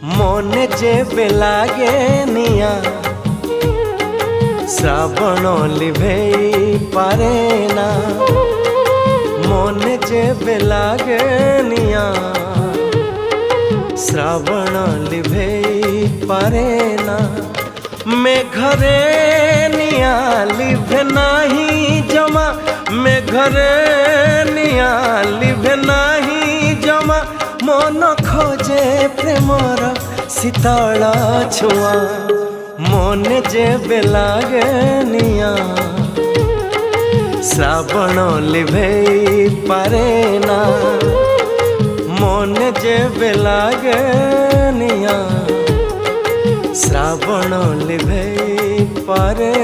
মনে যেবে লাগে নিয়া শ্রাবণ লিভেই পারে না। মনে যেবে লাগে নিয়া শ্রাবণ লিভেই পারে না। মেঘরে নিয়া লিভে নাহি জমা, মেঘরে নিয়া লিভে নাহি জমা। মন খোঁজে প্রেমর শীতল ছুয়া, মনে যেবে লাগে নিয়া শ্রাবণ লিভেই পারে না। মনে যেবে লাগে নিয়া শ্রাবণ লিভেই পারে